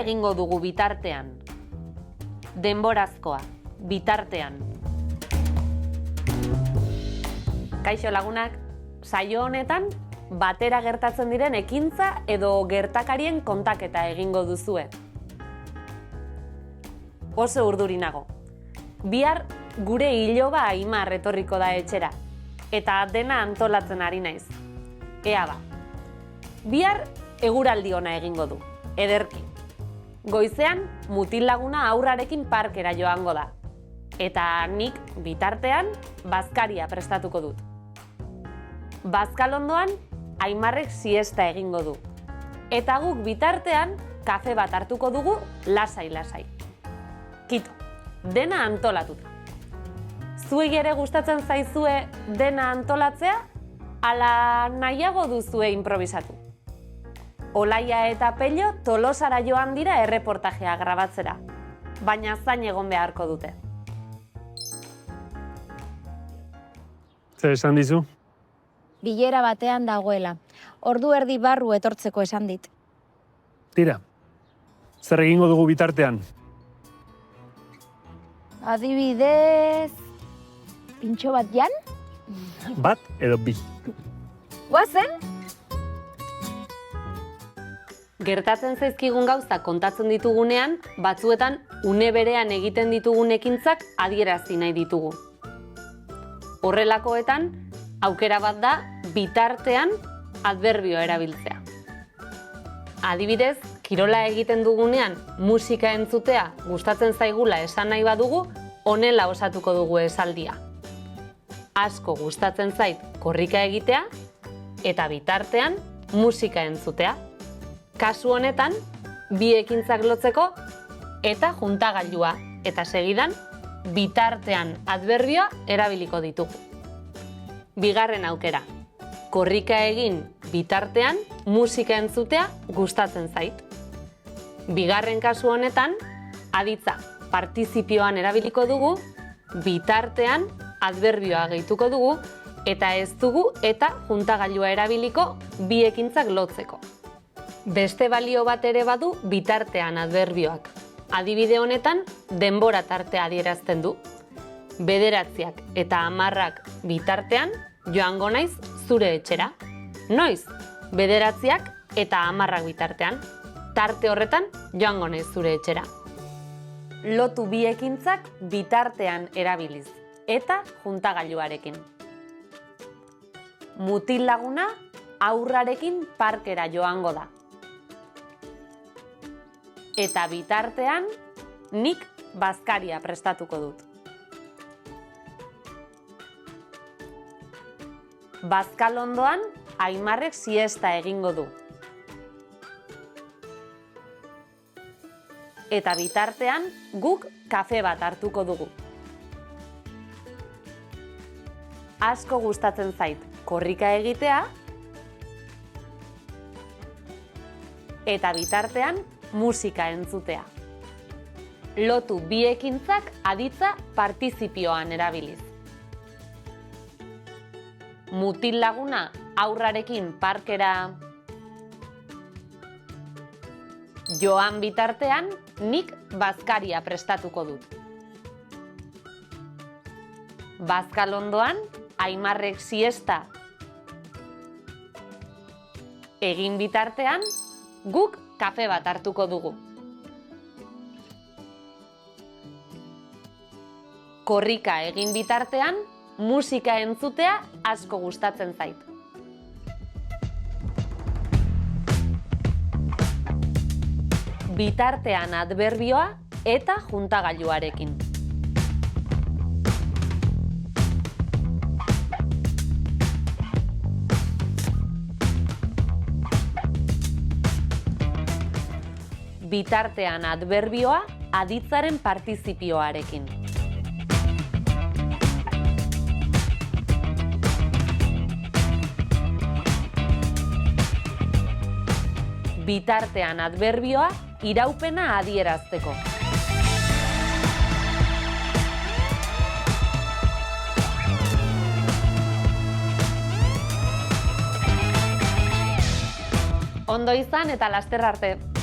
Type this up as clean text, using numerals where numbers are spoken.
egingo dugu bitartean? Denborazkoa, bitartean. Kaixo lagunak, saio honetan batera gertatzen diren ekintza edo gertakarien kontaketa egingo duzue. Oso urduri nago. Bihar gure iloba Aimar etorriko da etxera, eta dena antolatzen ari naiz. Ea ba. Bihar eguraldi ona egingo du, ederki. Goizean mutil laguna haurrarekin parkera joango da, eta nik bitartean bazkaria prestatuko dut. Bazkalondoan Aimarrek siesta egingo du, eta guk bitartean kafe bat hartuko dugu lasai-lasai. Kito, dena antolatuta. Zuei ere gustatzen zaizue dena antolatzea, ala nahiago duzue improvisatu? Olaia eta Pello Tolosara joan dira erreportajea grabatzera, baina zain egon beharko dute. Zer esan dizu? Bilera batean dagoela. Ordu erdi barru etortzeko esan dit. Tira, zer egingo dugu bitartean? Adibidez... Pintxo bat jan? Bat edo bi? Guazen? Gertatzen zaizkigun gauza kontatzen ditugunean, batzuetan une berean egiten ditugun ekintzak adierazi nahi ditugu. Horrelakoetan, aukera bat da bitartean adverbioa erabiltzea. Adibidez, kirola egiten dugunean musika entzutea gustatzen zaigula esan nahi badugu, honela osatuko dugu esaldia. Asko gustatzen zait korrika egitea eta bitartean musika entzutea. Kasu honetan, bi ekintzak lotzeko eta juntagailua eta segidan bitartean adverbioa erabiliko ditugu. Bigarren aukera. Korrika egin bitartean musika entzutea gustatzen zait. Bigarren kasu honetan, aditza partizipioan erabiliko dugu, bitartean adverbioa gehituko dugu eta ez dugu eta juntagailua erabiliko bi ekintzak lotzeko. Beste balio bat ere badu bitartean adverbioak. Adibide honetan denbora tartea adierazten du. 9 eta 10 bitartean joango naiz zure etxera. Noiz? 9 eta 10 bitartean. Tarte horretan joango naiz zure etxera. Lotu bi ekintzak bitartean erabiliz eta juntagailuarekin. Mutil laguna haurrarekin parkera joango da. Eta bitartean nik bazkaria prestatuko dut. Bazkalondoan Aimarrek siesta egingo du. Eta bitartean guk kafe bat hartuko dugu. Asko gustatzen zait korrika egitea eta bitartean musika entzutea. Lotu bi ekintzak aditza partizipioan erabiliz. Mutil laguna haurrarekin parkera joan bitartean nik bazkaria prestatuko dut. Bazkalondoan Aimarrek siesta egin bitartean guk kafe bat hartuko dugu. Korrika egin bitartean musika entzutea asko gustatzen zait. Bitartean adverbioa eta juntagailuarekin. Bitartean adverbioa aditzaren partizipioarekin. Bitartean adverbioa iraupena adierazteko. Ondo izan eta laster arte.